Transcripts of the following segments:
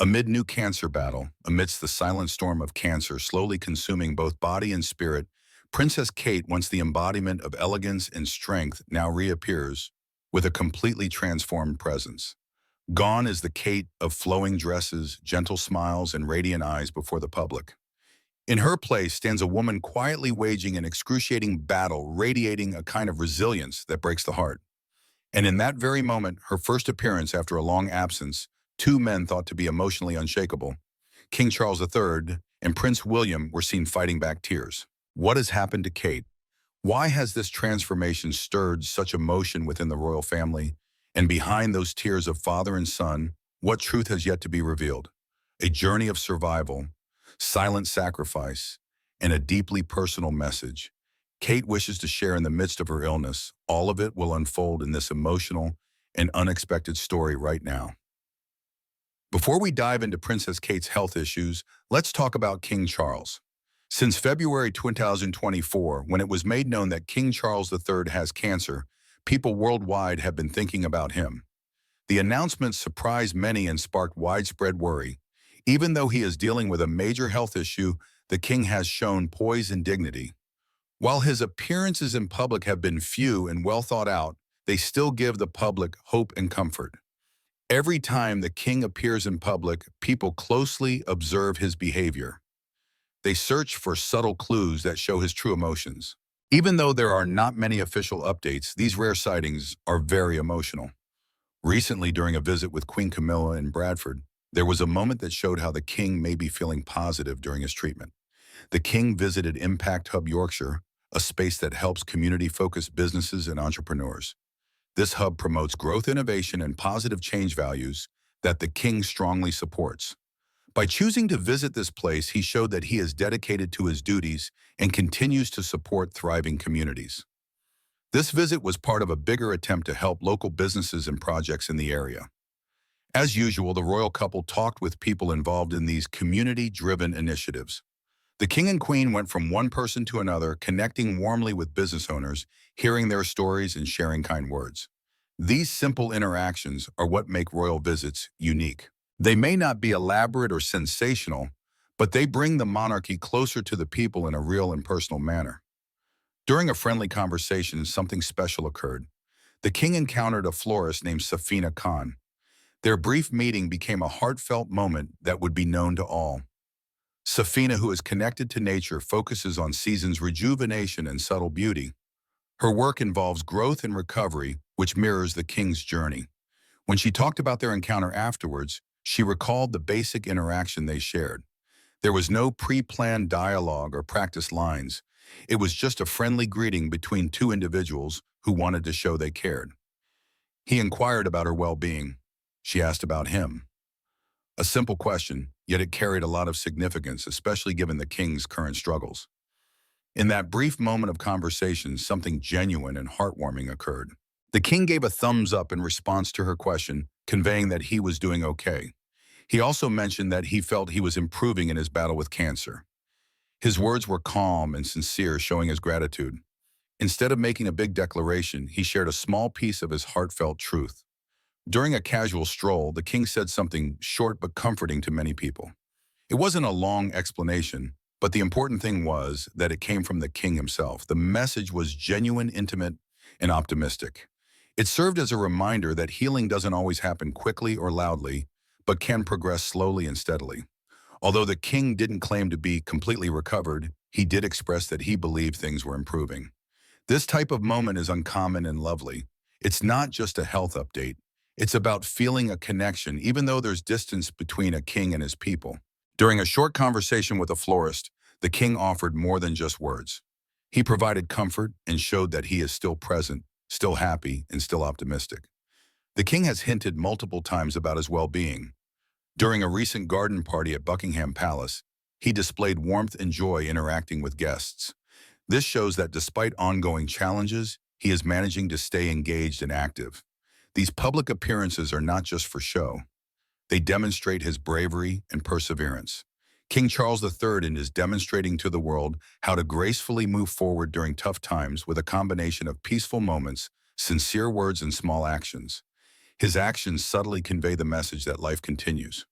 Amid new cancer battle, amidst the silent storm of cancer slowly consuming both body and spirit, Princess Kate, once the embodiment of elegance and strength, now reappears with a completely transformed presence. Gone is the Kate of flowing dresses, gentle smiles, and radiant eyes before the public. In her place stands a woman quietly waging an excruciating battle, radiating a kind of resilience that breaks the heart. And in that very moment, her first appearance after a long absence, two men thought to be emotionally unshakable, King Charles III and Prince William, were seen fighting back tears. What has happened to Kate? Why has this transformation stirred such emotion within the royal family? And behind those tears of father and son, what truth has yet to be revealed? A journey of survival, silent sacrifice, and a deeply personal message Kate wishes to share in the midst of her illness. All of it will unfold in this emotional and unexpected story right now. Before we dive into Princess Kate's health issues, let's talk about King Charles. Since February 2024, when it was made known that King Charles III has cancer, people worldwide have been thinking about him. The announcement surprised many and sparked widespread worry. Even though he is dealing with a major health issue, the king has shown poise and dignity. While his appearances in public have been few and well thought out, they still give the public hope and comfort. Every time the king appears in public, people closely observe his behavior. They search for subtle clues that show his true emotions. Even though there are not many official updates, these rare sightings are very emotional. Recently, during a visit with Queen Camilla in Bradford, there was a moment that showed how the king may be feeling positive during his treatment. The king visited Impact Hub Yorkshire, a space that helps community-focused businesses and entrepreneurs. This hub promotes growth, innovation, and positive change values that the king strongly supports. By choosing to visit this place, he showed that he is dedicated to his duties and continues to support thriving communities. This visit was part of a bigger attempt to help local businesses and projects in the area. As usual, the royal couple talked with people involved in these community-driven initiatives. The king and queen went from one person to another, connecting warmly with business owners, hearing their stories and sharing kind words. These simple interactions are what make royal visits unique. They may not be elaborate or sensational, but they bring the monarchy closer to the people in a real and personal manner. During a friendly conversation, something special occurred. The king encountered a florist named Safina Khan. Their brief meeting became a heartfelt moment that would be known to all. Safina, who is connected to nature, focuses on seasons, rejuvenation, and subtle beauty. Her work involves growth and recovery, which mirrors the king's journey. When she talked about their encounter afterwards, she recalled the basic interaction they shared. There was no pre-planned dialogue or practiced lines. It was just a friendly greeting between two individuals who wanted to show they cared. He inquired about her well-being. She asked about him. A simple question, yet it carried a lot of significance, especially given the king's current struggles. In that brief moment of conversation, something genuine and heartwarming occurred. The king gave a thumbs up in response to her question, conveying that he was doing okay. He also mentioned that he felt he was improving in his battle with cancer. His words were calm and sincere, showing his gratitude. Instead of making a big declaration, he shared a small piece of his heartfelt truth. During a casual stroll, the king said something short but comforting to many people. It wasn't a long explanation, but the important thing was that it came from the king himself. The message was genuine, intimate, and optimistic. It served as a reminder that healing doesn't always happen quickly or loudly, but can progress slowly and steadily. Although the king didn't claim to be completely recovered, he did express that he believed things were improving. This type of moment is uncommon and lovely. It's not just a health update. It's about feeling a connection, even though there's distance between a king and his people. During a short conversation with a florist, the king offered more than just words. He provided comfort and showed that he is still present, still happy, and still optimistic. The king has hinted multiple times about his well-being. During a recent garden party at Buckingham Palace, he displayed warmth and joy interacting with guests. This shows that despite ongoing challenges, he is managing to stay engaged and active. These public appearances are not just for show. They demonstrate his bravery and perseverance. King Charles III is demonstrating to the world how to gracefully move forward during tough times with a combination of peaceful moments, sincere words, and small actions. His actions subtly convey the message that life continues.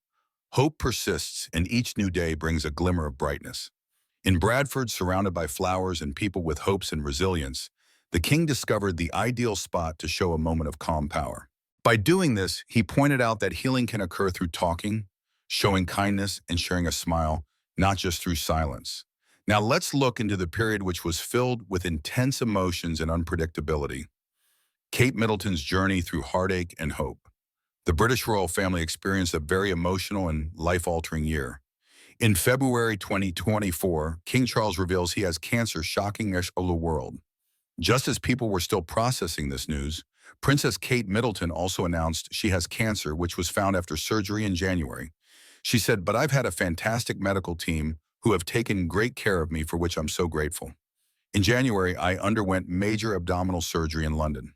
Hope persists, and each new day brings a glimmer of brightness. In Bradford, surrounded by flowers and people with hopes and resilience, the king discovered the ideal spot to show a moment of calm power. By doing this, he pointed out that healing can occur through talking, showing kindness, and sharing a smile, not just through silence. Now let's look into the period which was filled with intense emotions and unpredictability. Kate Middleton's journey through heartache and hope. The British royal family experienced a very emotional and life-altering year. In February 2024, King Charles reveals he has cancer, shocking the world. Just as people were still processing this news, Princess Kate Middleton also announced she has cancer, which was found after surgery in January. She said, "But I've had a fantastic medical team who have taken great care of me, for which I'm so grateful. In January, I underwent major abdominal surgery in London."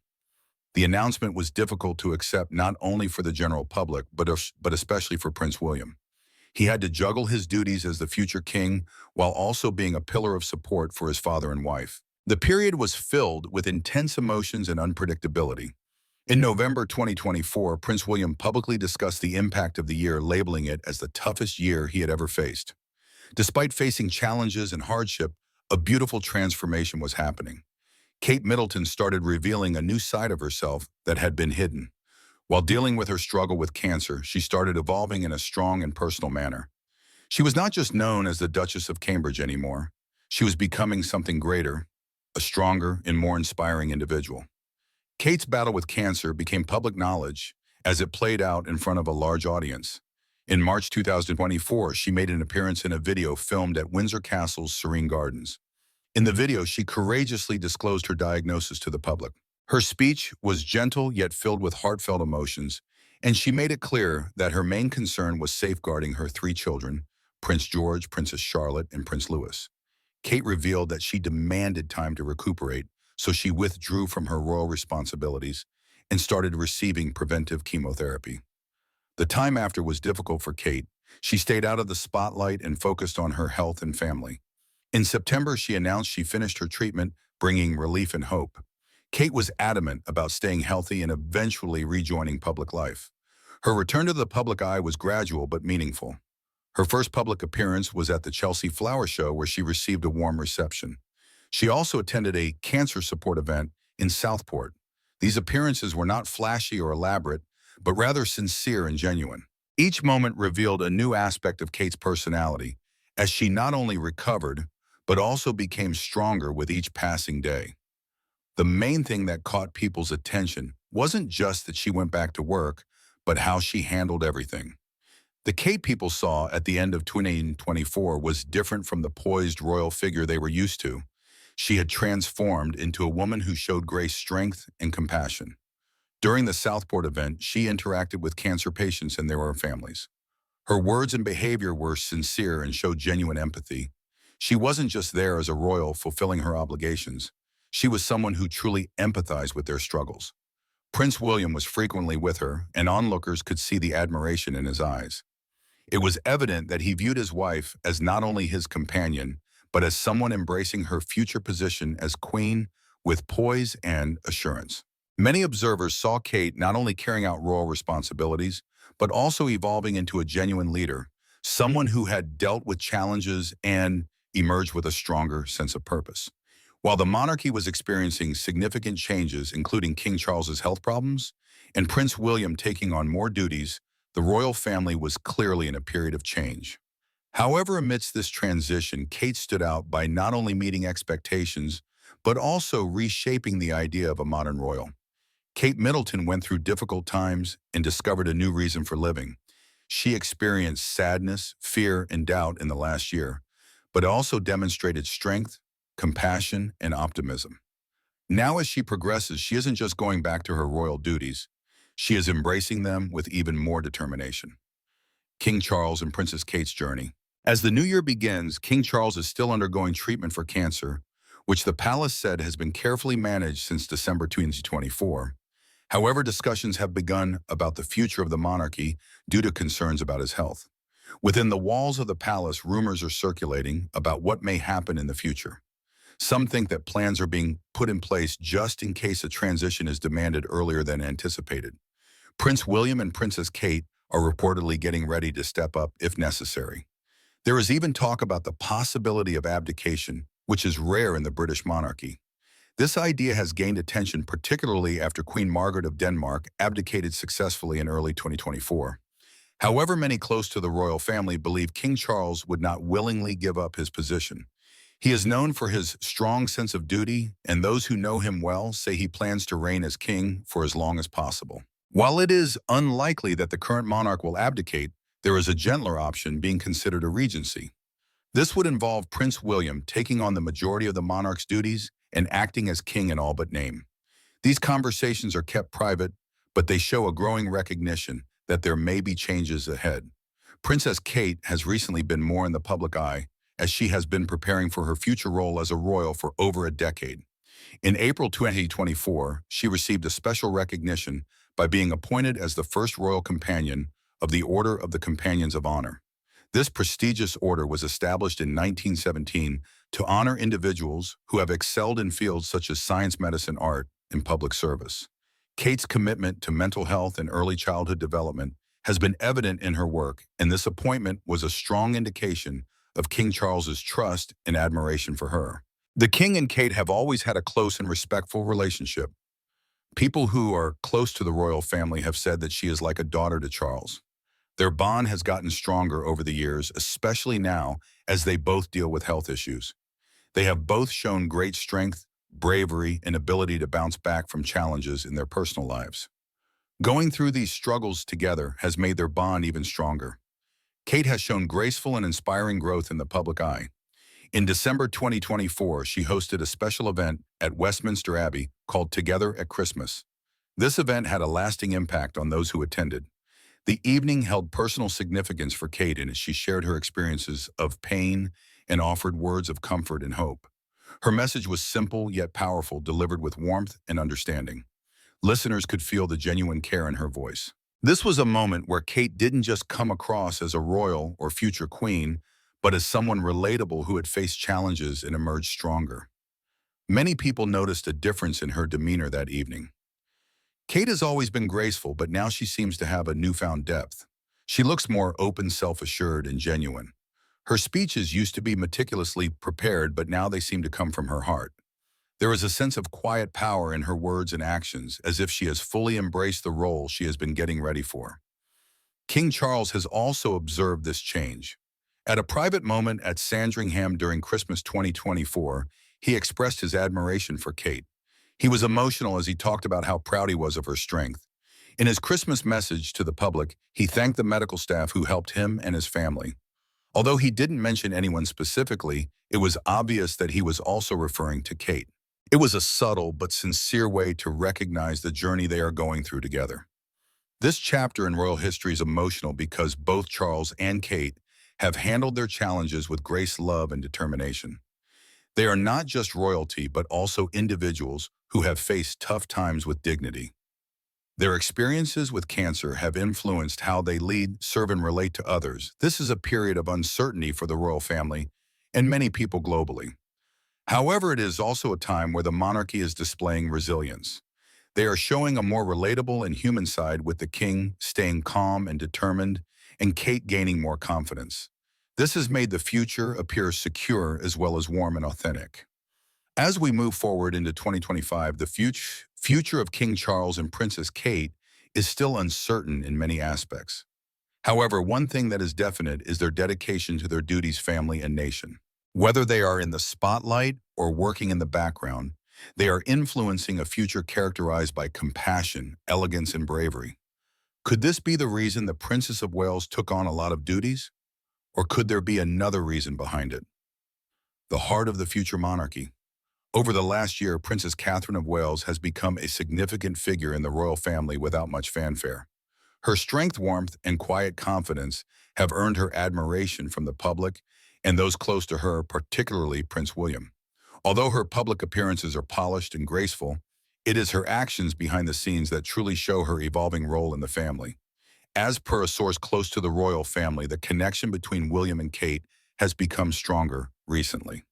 The announcement was difficult to accept not only for the general public, but especially for Prince William. He had to juggle his duties as the future king while also being a pillar of support for his father and wife. The period was filled with intense emotions and unpredictability. In November 2024, Prince William publicly discussed the impact of the year, labeling it as the toughest year he had ever faced. Despite facing challenges and hardship, a beautiful transformation was happening. Kate Middleton started revealing a new side of herself that had been hidden. While dealing with her struggle with cancer, she started evolving in a strong and personal manner. She was not just known as the Duchess of Cambridge anymore. She was becoming something greater, a stronger and more inspiring individual. Kate's battle with cancer became public knowledge as it played out in front of a large audience. In March 2024, she made an appearance in a video filmed at Windsor Castle's Serene Gardens. In the video, she courageously disclosed her diagnosis to the public. Her speech was gentle yet filled with heartfelt emotions, and she made it clear that her main concern was safeguarding her three children, Prince George, Princess Charlotte, and Prince Louis. Kate revealed that she demanded time to recuperate, so she withdrew from her royal responsibilities and started receiving preventive chemotherapy. The time after was difficult for Kate. She stayed out of the spotlight and focused on her health and family. In September, she announced she finished her treatment, bringing relief and hope. Kate was adamant about staying healthy and eventually rejoining public life. Her return to the public eye was gradual but meaningful. Her first public appearance was at the Chelsea Flower Show, where she received a warm reception. She also attended a cancer support event in Southport. These appearances were not flashy or elaborate, but rather sincere and genuine. Each moment revealed a new aspect of Kate's personality, as she not only recovered, but also became stronger with each passing day. The main thing that caught people's attention wasn't just that she went back to work, but how she handled everything. The Kate people saw at the end of 2024 was different from the poised royal figure they were used to. She had transformed into a woman who showed great strength and compassion. During the Southport event, she interacted with cancer patients and their families. Her words and behavior were sincere and showed genuine empathy. She wasn't just there as a royal fulfilling her obligations. She was someone who truly empathized with their struggles. Prince William was frequently with her, and onlookers could see the admiration in his eyes. It was evident that he viewed his wife as not only his companion, but as someone embracing her future position as queen with poise and assurance. Many observers saw Kate not only carrying out royal responsibilities, but also evolving into a genuine leader, someone who had dealt with challenges and emerged with a stronger sense of purpose. While the monarchy was experiencing significant changes, including King Charles's health problems and Prince William taking on more duties, the royal family was clearly in a period of change. However, amidst this transition, Kate stood out by not only meeting expectations, but also reshaping the idea of a modern royal. Kate Middleton went through difficult times and discovered a new reason for living. She experienced sadness, fear, and doubt in the last year, but also demonstrated strength, compassion, and optimism. Now as she progresses, she isn't just going back to her royal duties. She is embracing them with even more determination. King Charles and Princess Kate's journey. As the new year begins, King Charles is still undergoing treatment for cancer, which the palace said has been carefully managed since December 2024. However, discussions have begun about the future of the monarchy due to concerns about his health. Within the walls of the palace, rumors are circulating about what may happen in the future. Some think that plans are being put in place just in case a transition is demanded earlier than anticipated. Prince William and Princess Kate are reportedly getting ready to step up if necessary. There is even talk about the possibility of abdication, which is rare in the British monarchy. This idea has gained attention particularly after Queen Margaret of Denmark abdicated successfully in early 2024. However, many close to the royal family believe King Charles would not willingly give up his position. He is known for his strong sense of duty, and those who know him well say he plans to reign as king for as long as possible. While it is unlikely that the current monarch will abdicate, there is a gentler option being considered a regency. This would involve Prince William taking on the majority of the monarch's duties and acting as king in all but name. These conversations are kept private, but they show a growing recognition that there may be changes ahead. Princess Kate has recently been more in the public eye, as she has been preparing for her future role as a royal for over a decade. In April 2024, she received a special recognition by being appointed as the first royal companion of the Order of the Companions of Honor. This prestigious order was established in 1917 to honor individuals who have excelled in fields such as science, medicine, art, and public service. Kate's commitment to mental health and early childhood development has been evident in her work, and this appointment was a strong indication of King Charles's trust and admiration for her. The King and Kate have always had a close and respectful relationship. People who are close to the royal family have said that she is like a daughter to Charles. Their bond has gotten stronger over the years, especially now as they both deal with health issues. They have both shown great strength, bravery, and ability to bounce back from challenges in their personal lives. Going through these struggles together has made their bond even stronger. Kate has shown graceful and inspiring growth in the public eye. In December 2024, she hosted a special event at Westminster Abbey called Together at Christmas. This event had a lasting impact on those who attended. The evening held personal significance for Kate as she shared her experiences of pain and offered words of comfort and hope. Her message was simple yet powerful, delivered with warmth and understanding. Listeners could feel the genuine care in her voice. This was a moment where Kate didn't just come across as a royal or future queen, but as someone relatable who had faced challenges and emerged stronger. Many people noticed a difference in her demeanor that evening. Kate has always been graceful, but now she seems to have a newfound depth. She looks more open, self-assured, and genuine. Her speeches used to be meticulously prepared, but now they seem to come from her heart. There is a sense of quiet power in her words and actions, as if she has fully embraced the role she has been getting ready for. King Charles has also observed this change. At a private moment at Sandringham during Christmas 2024, he expressed his admiration for Kate. He was emotional as he talked about how proud he was of her strength. In his Christmas message to the public, he thanked the medical staff who helped him and his family. Although he didn't mention anyone specifically, it was obvious that he was also referring to Kate. It was a subtle but sincere way to recognize the journey they are going through together. This chapter in royal history is emotional because both Charles and Kate have handled their challenges with grace, love, and determination. They are not just royalty, but also individuals who have faced tough times with dignity. Their experiences with cancer have influenced how they lead, serve, and relate to others. This is a period of uncertainty for the royal family and many people globally. However, it is also a time where the monarchy is displaying resilience. They are showing a more relatable and human side, with the king staying calm and determined, and Kate gaining more confidence. This has made the future appear secure as well as warm and authentic. As we move forward into 2025, the future of King Charles and Princess Kate is still uncertain in many aspects. However, one thing that is definite is their dedication to their duties, family, and nation. Whether they are in the spotlight or working in the background, they are influencing a future characterized by compassion, elegance, and bravery. Could this be the reason the Princess of Wales took on a lot of duties? Or could there be another reason behind it? The heart of the future monarchy. Over the last year, Princess Catherine of Wales has become a significant figure in the royal family without much fanfare. Her strength, warmth, and quiet confidence have earned her admiration from the public and those close to her, particularly Prince William. Although her public appearances are polished and graceful, it is her actions behind the scenes that truly show her evolving role in the family. As per a source close to the royal family, the connection between William and Kate has become stronger recently.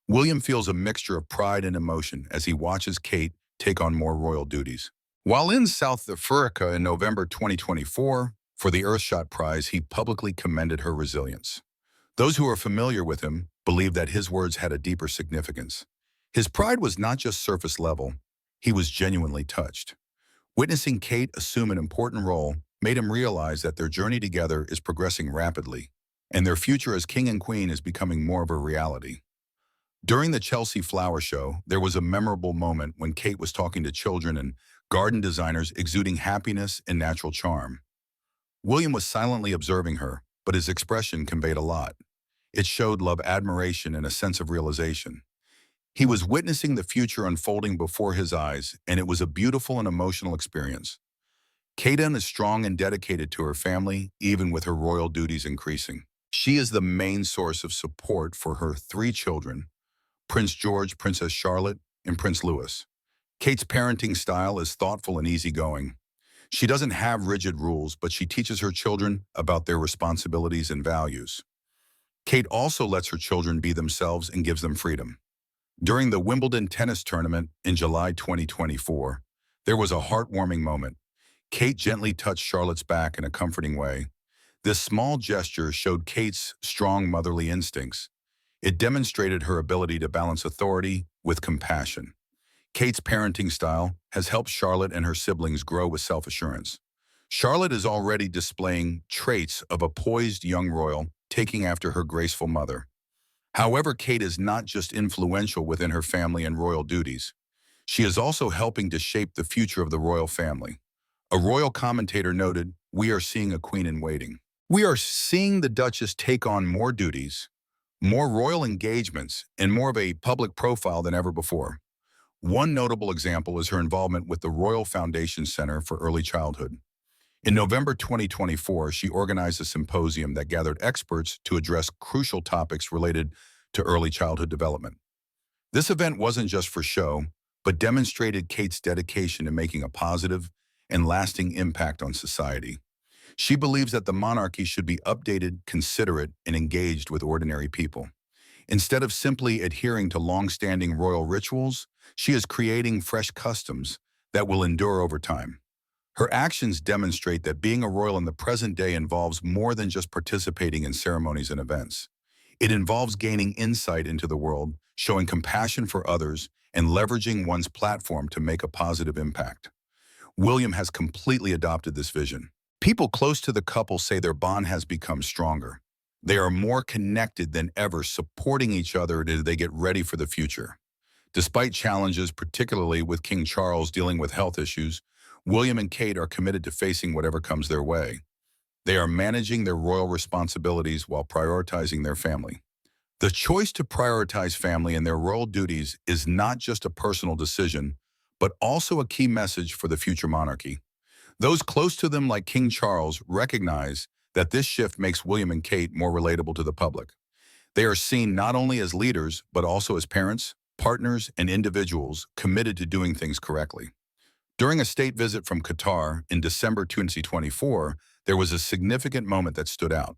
William feels a mixture of pride and emotion as he watches Kate take on more royal duties. While in South Africa in November 2024 For the Earthshot Prize, he publicly commended her resilience. Those who are familiar with him believe that his words had a deeper significance. His pride was not just surface level, he was genuinely touched. Witnessing Kate assume an important role made him realize that their journey together is progressing rapidly, and their future as king and queen is becoming more of a reality. During the Chelsea Flower Show, there was a memorable moment when Kate was talking to children and garden designers exuding happiness and natural charm. William was silently observing her, but his expression conveyed a lot. It showed love, admiration, and a sense of realization. He was witnessing the future unfolding before his eyes, and it was a beautiful and emotional experience. Kaden is strong and dedicated to her family, even with her royal duties increasing. She is the main source of support for her three children, Prince George, Princess Charlotte, and Prince Louis. Kate's parenting style is thoughtful and easygoing. She doesn't have rigid rules, but she teaches her children about their responsibilities and values. Kate also lets her children be themselves and gives them freedom. During the Wimbledon tennis tournament in July 2024, there was a heartwarming moment. Kate gently touched Charlotte's back in a comforting way. This small gesture showed Kate's strong motherly instincts. It demonstrated her ability to balance authority with compassion. Kate's parenting style has helped Charlotte and her siblings grow with self-assurance. Charlotte is already displaying traits of a poised young royal, taking after her graceful mother. However, Kate is not just influential within her family and royal duties. She is also helping to shape the future of the royal family. A royal commentator noted, "We are seeing a queen in waiting." We are seeing the Duchess take on more duties, more royal engagements, and more of a public profile than ever before. One notable example is her involvement with the Royal Foundation Center for Early Childhood. In November 2024, she organized a symposium that gathered experts to address crucial topics related to early childhood development. This event wasn't just for show, but demonstrated Kate's dedication to making a positive and lasting impact on society. She believes that the monarchy should be updated, considerate, and engaged with ordinary people. Instead of simply adhering to long-standing royal rituals, she is creating fresh customs that will endure over time. Her actions demonstrate that being a royal in the present day involves more than just participating in ceremonies and events. It involves gaining insight into the world, showing compassion for others, and leveraging one's platform to make a positive impact. William has completely adopted this vision. People close to the couple say their bond has become stronger. They are more connected than ever, supporting each other as they get ready for the future. Despite challenges, particularly with King Charles dealing with health issues, William and Kate are committed to facing whatever comes their way. They are managing their royal responsibilities while prioritizing their family. The choice to prioritize family and their royal duties is not just a personal decision, but also a key message for the future monarchy. Those close to them, like King Charles, recognize that this shift makes William and Kate more relatable to the public. They are seen not only as leaders, but also as parents, partners, and individuals committed to doing things correctly. During a state visit from Qatar in December 2024, there was a significant moment that stood out.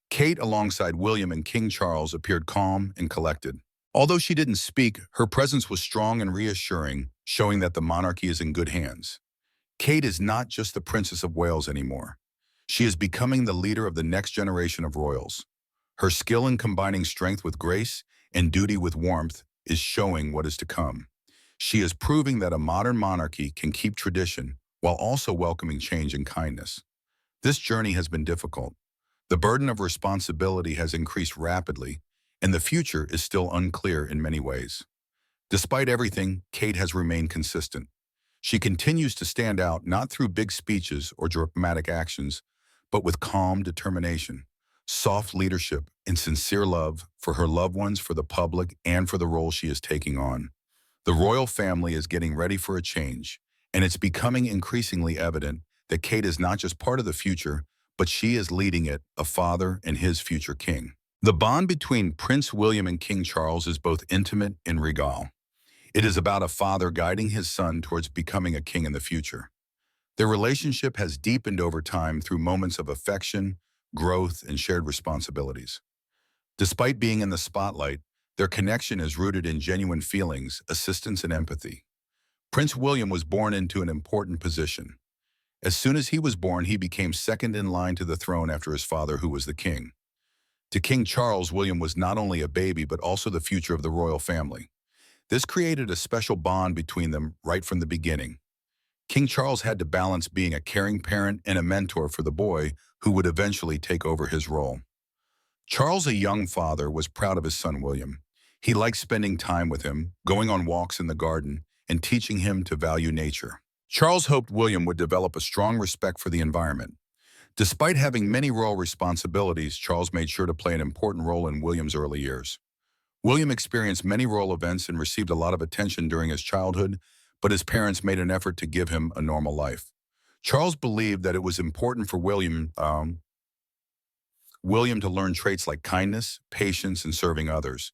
Kate, alongside William and King Charles, appeared calm and collected. Although she didn't speak, her presence was strong and reassuring, showing that the monarchy is in good hands. Kate is not just the Princess of Wales anymore. She is becoming the leader of the next generation of royals. Her skill in combining strength with grace and duty with warmth is showing what is to come. She is proving that a modern monarchy can keep tradition while also welcoming change and kindness. This journey has been difficult. The burden of responsibility has increased rapidly, and the future is still unclear in many ways. Despite everything, Kate has remained consistent. She continues to stand out not through big speeches or dramatic actions, but with calm determination, soft leadership, and sincere love for her loved ones, for the public, and for the role she is taking on. The royal family is getting ready for a change, and it's becoming increasingly evident that Kate is not just part of the future, but she is leading it, a father and his future king. The bond between Prince William and King Charles is both intimate and regal. It is about a father guiding his son towards becoming a king in the future. Their relationship has deepened over time through moments of affection, growth, and shared responsibilities. Despite being in the spotlight, their connection is rooted in genuine feelings, assistance, and empathy. Prince William was born into an important position. As soon as he was born, he became second in line to the throne after his father, who was the king. To King Charles, William was not only a baby, but also the future of the royal family. This created a special bond between them right from the beginning. King Charles had to balance being a caring parent and a mentor for the boy who would eventually take over his role. Charles, a young father, was proud of his son William. He liked spending time with him, going on walks in the garden, and teaching him to value nature. Charles hoped William would develop a strong respect for the environment. Despite having many royal responsibilities, Charles made sure to play an important role in William's early years. William experienced many royal events and received a lot of attention during his childhood, but his parents made an effort to give him a normal life. Charles believed that it was important for William to learn traits like kindness, patience, and serving others.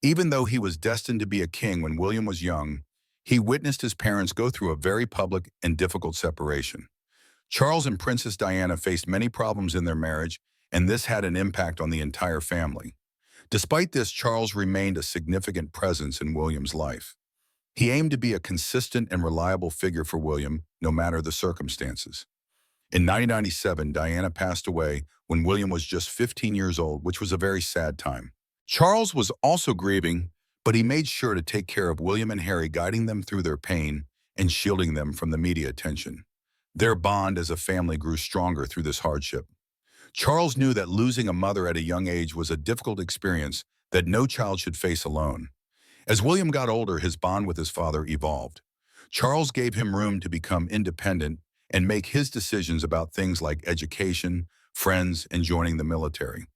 Even though he was destined to be a king when William was young, he witnessed his parents go through a very public and difficult separation. Charles and Princess Diana faced many problems in their marriage, and this had an impact on the entire family. Despite this, Charles remained a significant presence in William's life. He aimed to be a consistent and reliable figure for William, no matter the circumstances. In 1997, Diana passed away when William was just 15 years old, which was a very sad time. Charles was also grieving, but he made sure to take care of William and Harry, guiding them through their pain and shielding them from the media attention. Their bond as a family grew stronger through this hardship. Charles knew that losing a mother at a young age was a difficult experience that no child should face alone. As William got older, his bond with his father evolved. Charles gave him room to become independent and make his decisions about things like education, friends, and joining the military.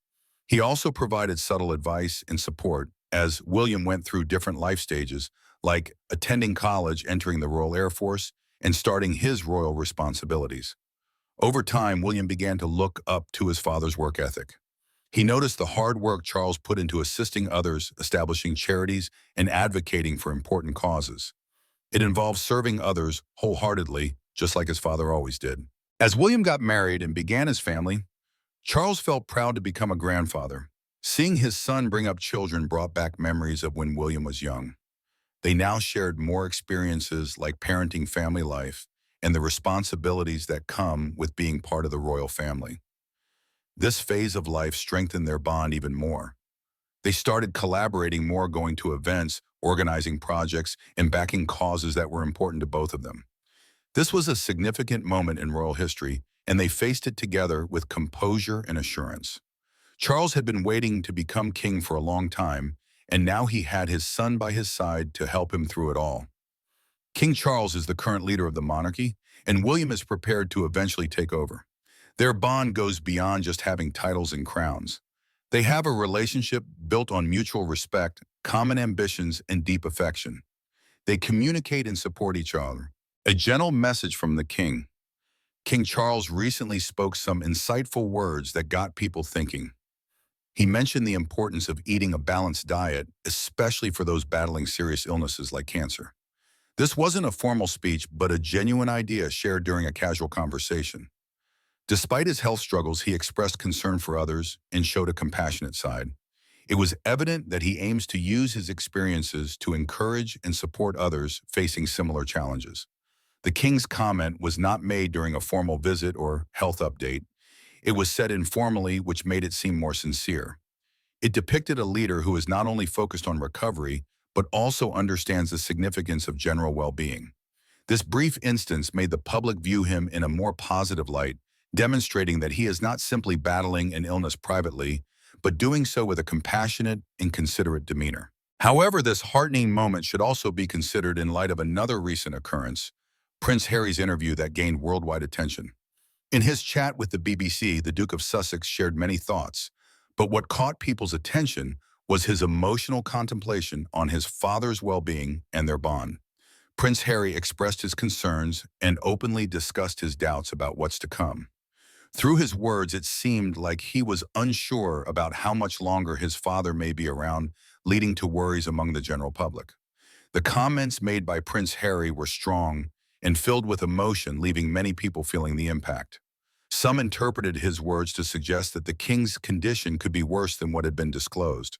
He also provided subtle advice and support as William went through different life stages, like attending college, entering the Royal Air Force, and starting his royal responsibilities. Over time, William began to look up to his father's work ethic. He noticed the hard work Charles put into assisting others, establishing charities, and advocating for important causes. It involved serving others wholeheartedly, just like his father always did. As William got married and began his family, Charles felt proud to become a grandfather. Seeing his son bring up children brought back memories of when William was young. They now shared more experiences like parenting, family life, and the responsibilities that come with being part of the royal family. This phase of life strengthened their bond even more. They started collaborating more, going to events, organizing projects, and backing causes that were important to both of them. This was a significant moment in royal history, and they faced it together with composure and assurance. Charles had been waiting to become king for a long time, and now he had his son by his side to help him through it all. King Charles is the current leader of the monarchy, and William is prepared to eventually take over. Their bond goes beyond just having titles and crowns. They have a relationship built on mutual respect, common ambitions, and deep affection. They communicate and support each other. A gentle message from the king. King Charles recently spoke some insightful words that got people thinking. He mentioned the importance of eating a balanced diet, especially for those battling serious illnesses like cancer. This wasn't a formal speech, but a genuine idea shared during a casual conversation. Despite his health struggles, he expressed concern for others and showed a compassionate side. It was evident that he aims to use his experiences to encourage and support others facing similar challenges. The king's comment was not made during a formal visit or health update. It was said informally, which made it seem more sincere. It depicted a leader who is not only focused on recovery, but also understands the significance of general well-being. This brief instance made the public view him in a more positive light, demonstrating that he is not simply battling an illness privately, but doing so with a compassionate and considerate demeanor. However, this heartening moment should also be considered in light of another recent occurrence, Prince Harry's interview that gained worldwide attention. In his chat with the BBC, the Duke of Sussex shared many thoughts, but what caught people's attention was his emotional contemplation on his father's well-being and their bond. Prince Harry expressed his concerns and openly discussed his doubts about what's to come. Through his words, it seemed like he was unsure about how much longer his father may be around, leading to worries among the general public. The comments made by Prince Harry were strong and filled with emotion, leaving many people feeling the impact. Some interpreted his words to suggest that the king's condition could be worse than what had been disclosed.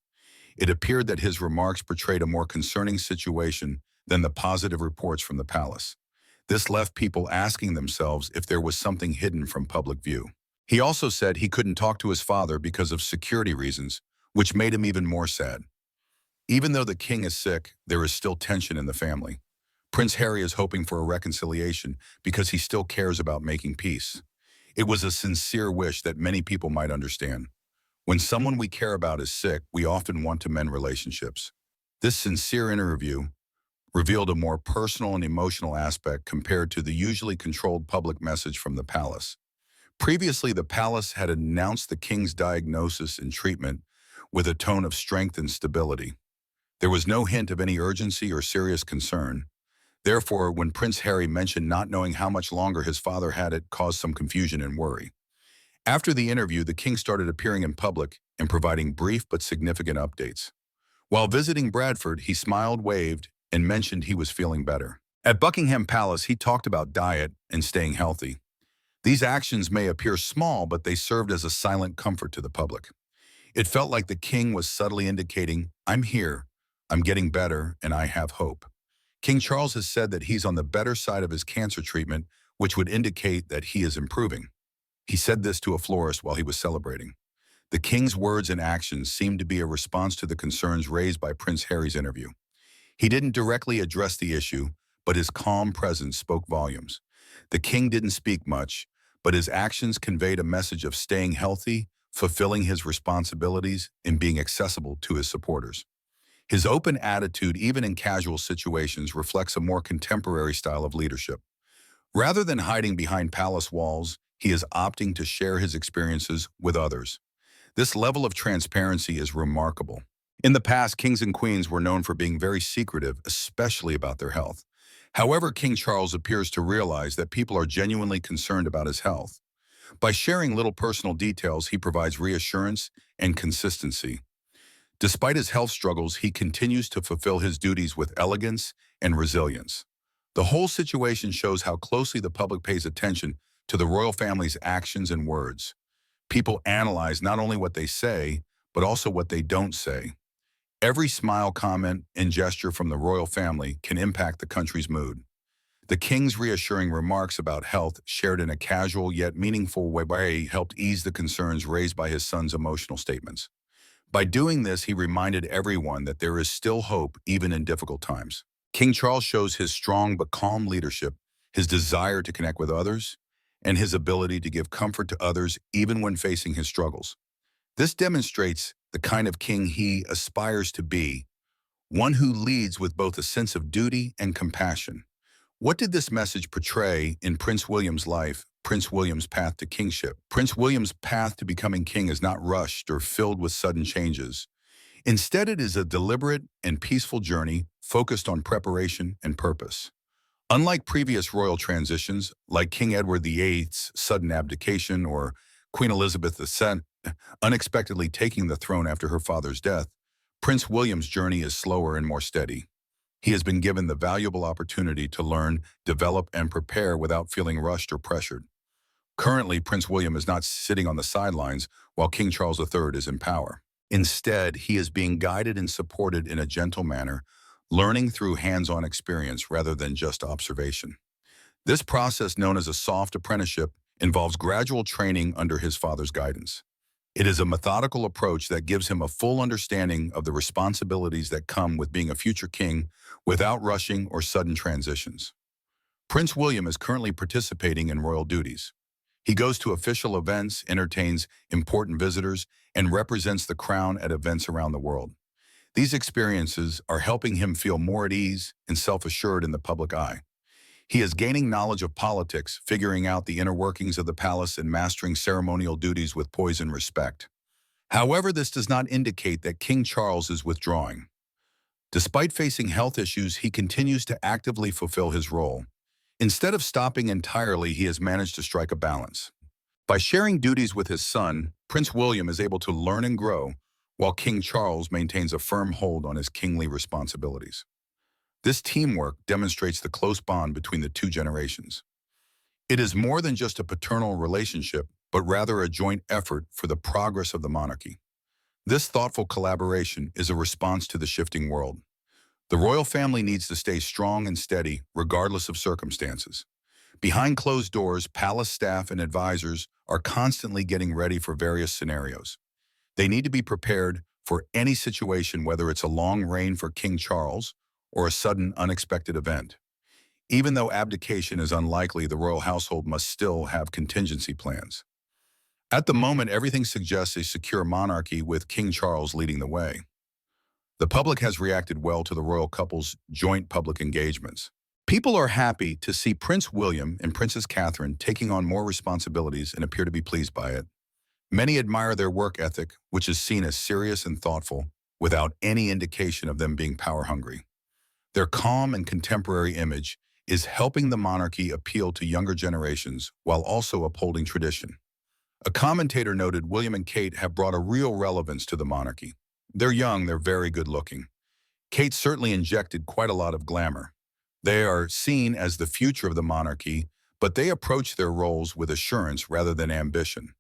It appeared that his remarks portrayed a more concerning situation than the positive reports from the palace. This left people asking themselves if there was something hidden from public view. He also said he couldn't talk to his father because of security reasons, which made him even more sad. Even though the king is sick, there is still tension in the family. Prince Harry is hoping for a reconciliation because he still cares about making peace. It was a sincere wish that many people might understand. When someone we care about is sick, we often want to mend relationships. This sincere interview revealed a more personal and emotional aspect compared to the usually controlled public message from the palace. Previously, the palace had announced the king's diagnosis and treatment with a tone of strength and stability. There was no hint of any urgency or serious concern. Therefore, when Prince Harry mentioned not knowing how much longer his father had, it caused some confusion and worry. After the interview, the king started appearing in public and providing brief but significant updates. While visiting Bradford, he smiled, waved, and mentioned he was feeling better. At Buckingham Palace, he talked about diet and staying healthy. These actions may appear small, but they served as a silent comfort to the public. It felt like the king was subtly indicating, "I'm here, I'm getting better, and I have hope." King Charles has said that he's on the better side of his cancer treatment, which would indicate that he is improving. He said this to a florist while he was celebrating. The king's words and actions seemed to be a response to the concerns raised by Prince Harry's interview. He didn't directly address the issue, but his calm presence spoke volumes. The king didn't speak much, but his actions conveyed a message of staying healthy, fulfilling his responsibilities, and being accessible to his supporters. His open attitude, even in casual situations, reflects a more contemporary style of leadership. Rather than hiding behind palace walls, he is opting to share his experiences with others. This level of transparency is remarkable. In the past, kings and queens were known for being very secretive, especially about their health. However, King Charles appears to realize that people are genuinely concerned about his health. By sharing little personal details, he provides reassurance and consistency. Despite his health struggles, he continues to fulfill his duties with elegance and resilience. The whole situation shows how closely the public pays attention to the royal family's actions and words. People analyze not only what they say, but also what they don't say. Every smile, comment, and gesture from the royal family can impact the country's mood. The king's reassuring remarks about health, shared in a casual yet meaningful way, helped ease the concerns raised by his son's emotional statements. By doing this, he reminded everyone that there is still hope even in difficult times. King Charles shows his strong but calm leadership, his desire to connect with others, and his ability to give comfort to others even when facing his struggles. This demonstrates the kind of king he aspires to be, one who leads with both a sense of duty and compassion. What did this message portray in Prince William's life, Prince William's path to kingship? Prince William's path to becoming king is not rushed or filled with sudden changes. Instead, it is a deliberate and peaceful journey focused on preparation and purpose. Unlike previous royal transitions, like King Edward VIII's sudden abdication or Queen Elizabeth II unexpectedly taking the throne after her father's death, Prince William's journey is slower and more steady. He has been given the valuable opportunity to learn, develop, and prepare without feeling rushed or pressured. Currently, Prince William is not sitting on the sidelines while King Charles III is in power. Instead, he is being guided and supported in a gentle manner, learning through hands-on experience rather than just observation. This process, known as a soft apprenticeship, involves gradual training under his father's guidance. It is a methodical approach that gives him a full understanding of the responsibilities that come with being a future king without rushing or sudden transitions. Prince William is currently participating in royal duties. He goes to official events, entertains important visitors, and represents the crown at events around the world. These experiences are helping him feel more at ease and self-assured in the public eye. He is gaining knowledge of politics, figuring out the inner workings of the palace, and mastering ceremonial duties with poise and respect. However, this does not indicate that King Charles is withdrawing. Despite facing health issues, he continues to actively fulfill his role. Instead of stopping entirely, he has managed to strike a balance. By sharing duties with his son, Prince William is able to learn and grow, while King Charles maintains a firm hold on his kingly responsibilities. This teamwork demonstrates the close bond between the two generations. It is more than just a paternal relationship, but rather a joint effort for the progress of the monarchy. This thoughtful collaboration is a response to the shifting world. The royal family needs to stay strong and steady, regardless of circumstances. Behind closed doors, palace staff and advisors are constantly getting ready for various scenarios. They need to be prepared for any situation, whether it's a long reign for King Charles or a sudden unexpected event. Even though abdication is unlikely, the royal household must still have contingency plans. At the moment, everything suggests a secure monarchy with King Charles leading the way. The public has reacted well to the royal couple's joint public engagements. People are happy to see Prince William and Princess Catherine taking on more responsibilities and appear to be pleased by it. Many admire their work ethic, which is seen as serious and thoughtful, without any indication of them being power-hungry. Their calm and contemporary image is helping the monarchy appeal to younger generations while also upholding tradition. A commentator noted William and Kate have brought a real relevance to the monarchy. They're young, they're very good-looking. Kate certainly injected quite a lot of glamour. They are seen as the future of the monarchy, but they approach their roles with assurance rather than ambition.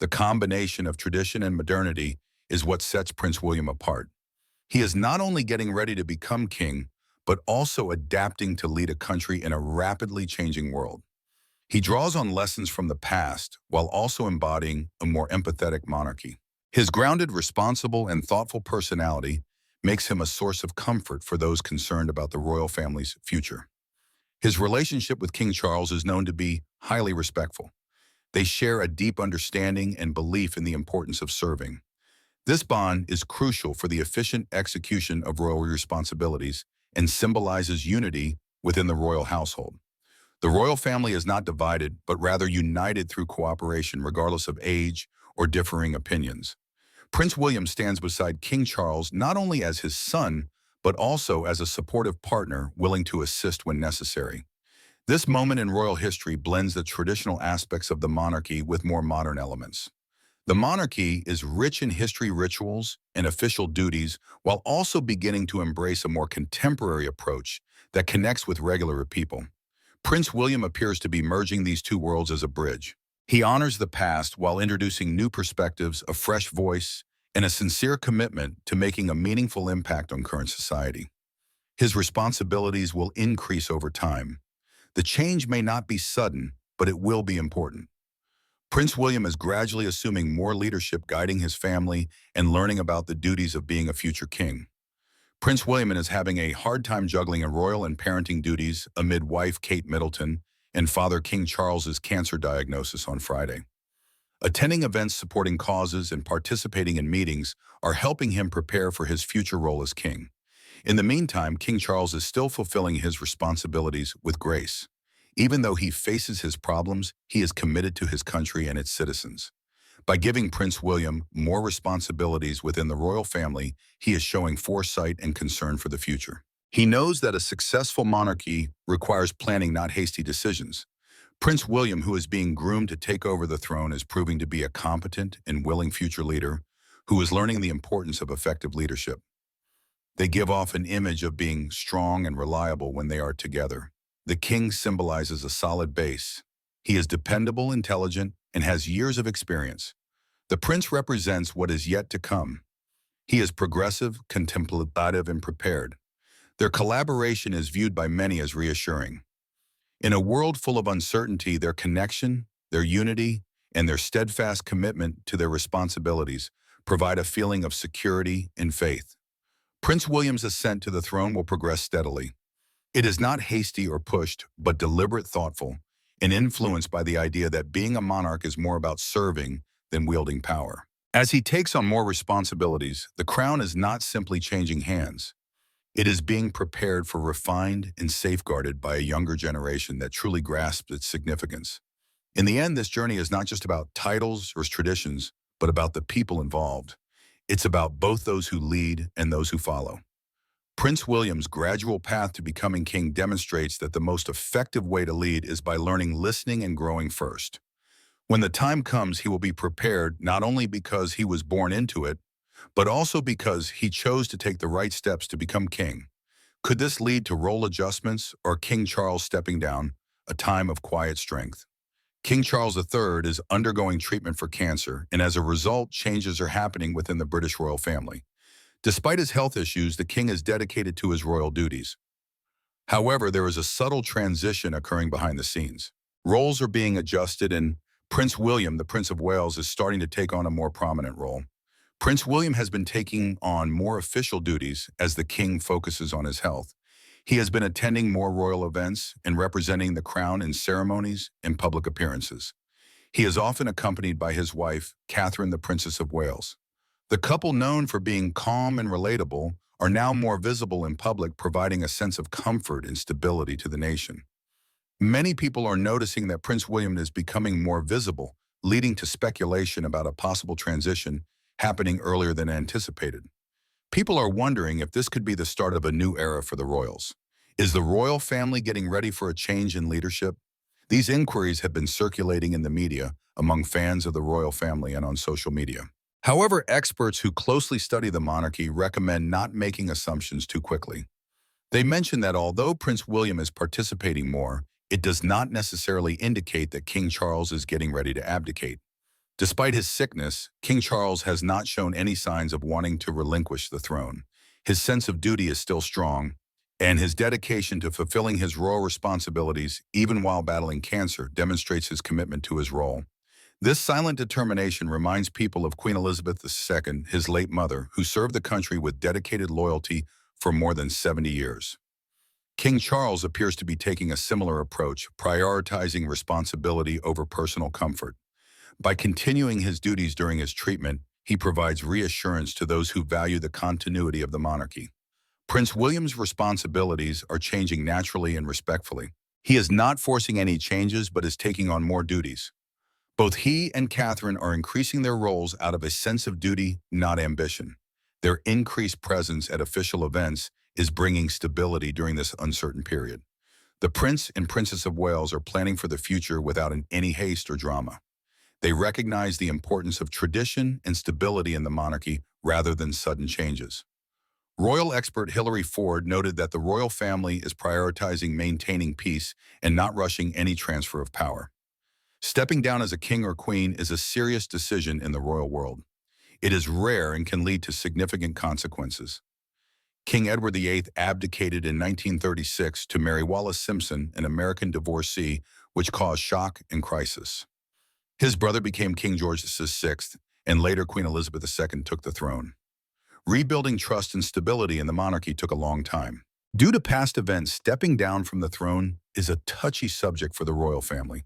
The combination of tradition and modernity is what sets Prince William apart. He is not only getting ready to become king, but also adapting to lead a country in a rapidly changing world. He draws on lessons from the past while also embodying a more empathetic monarchy. His grounded, responsible, and thoughtful personality makes him a source of comfort for those concerned about the royal family's future. His relationship with King Charles is known to be highly respectful. They share a deep understanding and belief in the importance of serving. This bond is crucial for the efficient execution of royal responsibilities and symbolizes unity within the royal household. The royal family is not divided, but rather united through cooperation regardless of age or differing opinions. Prince William stands beside King Charles not only as his son, but also as a supportive partner willing to assist when necessary. This moment in royal history blends the traditional aspects of the monarchy with more modern elements. The monarchy is rich in history, rituals, and official duties, while also beginning to embrace a more contemporary approach that connects with regular people. Prince William appears to be merging these two worlds as a bridge. He honors the past while introducing new perspectives, a fresh voice, and a sincere commitment to making a meaningful impact on current society. His responsibilities will increase over time. The change may not be sudden, but it will be important. Prince William is gradually assuming more leadership, guiding his family and learning about the duties of being a future king. Prince William is having a hard time juggling royal and parenting duties amid wife Kate Middleton and father King Charles's cancer diagnosis on Friday. Attending events supporting causes and participating in meetings are helping him prepare for his future role as king. In the meantime, King Charles is still fulfilling his responsibilities with grace. Even though he faces his problems, he is committed to his country and its citizens. By giving Prince William more responsibilities within the royal family, he is showing foresight and concern for the future. He knows that a successful monarchy requires planning, not hasty decisions. Prince William, who is being groomed to take over the throne, is proving to be a competent and willing future leader who is learning the importance of effective leadership. They give off an image of being strong and reliable when they are together. The king symbolizes a solid base. He is dependable, intelligent, and has years of experience. The prince represents what is yet to come. He is progressive, contemplative, and prepared. Their collaboration is viewed by many as reassuring. In a world full of uncertainty, their connection, their unity, and their steadfast commitment to their responsibilities provide a feeling of security and faith. Prince William's ascent to the throne will progress steadily. It is not hasty or pushed, but deliberate, thoughtful, and influenced by the idea that being a monarch is more about serving than wielding power. As he takes on more responsibilities, the crown is not simply changing hands. It is being prepared for refined and safeguarded by a younger generation that truly grasps its significance. In the end, this journey is not just about titles or traditions, but about the people involved. It's about both those who lead and those who follow. Prince William's gradual path to becoming king demonstrates that the most effective way to lead is by learning, listening, and growing first. When the time comes, he will be prepared not only because he was born into it, but also because he chose to take the right steps to become king. Could this lead to role adjustments or King Charles stepping down, a time of quiet strength? King Charles III is undergoing treatment for cancer, and as a result, changes are happening within the British royal family. Despite his health issues, the king is dedicated to his royal duties. However, there is a subtle transition occurring behind the scenes. Roles are being adjusted, and Prince William, the Prince of Wales, is starting to take on a more prominent role. Prince William has been taking on more official duties as the king focuses on his health. He has been attending more royal events and representing the crown in ceremonies and public appearances. He is often accompanied by his wife, Catherine, the Princess of Wales. The couple, known for being calm and relatable, are now more visible in public, providing a sense of comfort and stability to the nation. Many people are noticing that Prince William is becoming more visible, leading to speculation about a possible transition happening earlier than anticipated. People are wondering if this could be the start of a new era for the royals. Is the royal family getting ready for a change in leadership? These inquiries have been circulating in the media, among fans of the royal family, and on social media. However, experts who closely study the monarchy recommend not making assumptions too quickly. They mention that although Prince William is participating more, it does not necessarily indicate that King Charles is getting ready to abdicate. Despite his sickness, King Charles has not shown any signs of wanting to relinquish the throne. His sense of duty is still strong, and his dedication to fulfilling his royal responsibilities, even while battling cancer, demonstrates his commitment to his role. This silent determination reminds people of Queen Elizabeth II, his late mother, who served the country with dedicated loyalty for more than 70 years. King Charles appears to be taking a similar approach, prioritizing responsibility over personal comfort. By continuing his duties during his treatment, he provides reassurance to those who value the continuity of the monarchy. Prince William's responsibilities are changing naturally and respectfully. He is not forcing any changes but is taking on more duties. Both he and Catherine are increasing their roles out of a sense of duty, not ambition. Their increased presence at official events is bringing stability during this uncertain period. The Prince and Princess of Wales are planning for the future without any haste or drama. They recognize the importance of tradition and stability in the monarchy rather than sudden changes. Royal expert Hilary Ford noted that the royal family is prioritizing maintaining peace and not rushing any transfer of power. Stepping down as a king or queen is a serious decision in the royal world. It is rare and can lead to significant consequences. King Edward VIII abdicated in 1936 to marry Wallis Simpson, an American divorcee, which caused shock and crisis. His brother became King George VI, and later Queen Elizabeth II took the throne. Rebuilding trust and stability in the monarchy took a long time. Due to past events, stepping down from the throne is a touchy subject for the royal family.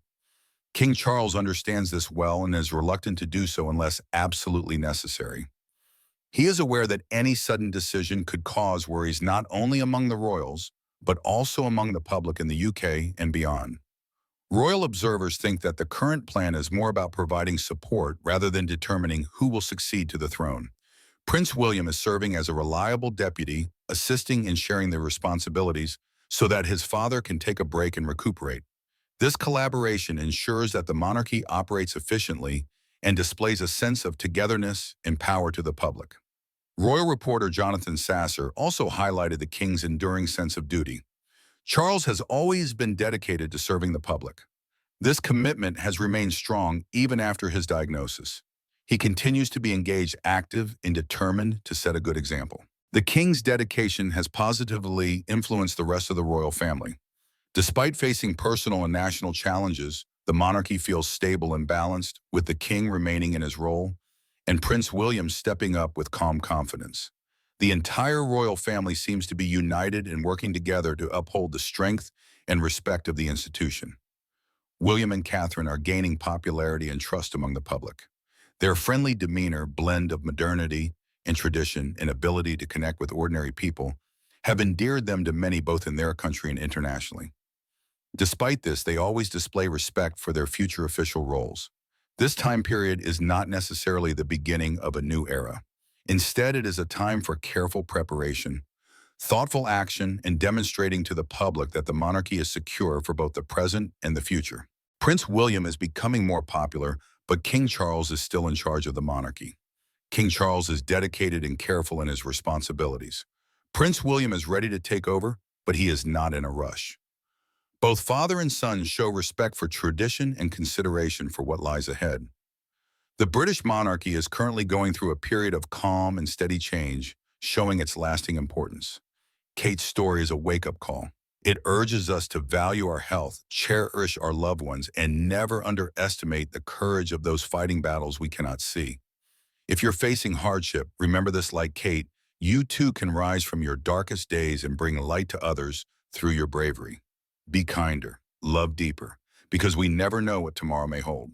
King Charles understands this well and is reluctant to do so unless absolutely necessary. He is aware that any sudden decision could cause worries not only among the royals, but also among the public in the UK and beyond. Royal observers think that the current plan is more about providing support rather than determining who will succeed to the throne. Prince William is serving as a reliable deputy, assisting and sharing the responsibilities so that his father can take a break and recuperate. This collaboration ensures that the monarchy operates efficiently and displays a sense of togetherness and power to the public. Royal reporter Jonathan Sasser also highlighted the king's enduring sense of duty. Charles has always been dedicated to serving the public. This commitment has remained strong even after his diagnosis. He continues to be engaged, active, and determined to set a good example. The king's dedication has positively influenced the rest of the royal family. Despite facing personal and national challenges, the monarchy feels stable and balanced, with the king remaining in his role and Prince William stepping up with calm confidence. The entire royal family seems to be united and working together to uphold the strength and respect of the institution. William and Catherine are gaining popularity and trust among the public. Their friendly demeanor, blend of modernity and tradition, and ability to connect with ordinary people have endeared them to many both in their country and internationally. Despite this, they always display respect for their future official roles. This time period is not necessarily the beginning of a new era. Instead, it is a time for careful preparation, thoughtful action, and demonstrating to the public that the monarchy is secure for both the present and the future. Prince William is becoming more popular, but King Charles is still in charge of the monarchy. King Charles is dedicated and careful in his responsibilities. Prince William is ready to take over, but he is not in a rush. Both father and son show respect for tradition and consideration for what lies ahead. The British monarchy is currently going through a period of calm and steady change, showing its lasting importance. Kate's story is a wake-up call. It urges us to value our health, cherish our loved ones, and never underestimate the courage of those fighting battles we cannot see. If you're facing hardship, remember this: like Kate, you too can rise from your darkest days and bring light to others through your bravery. Be kinder, love deeper, because we never know what tomorrow may hold.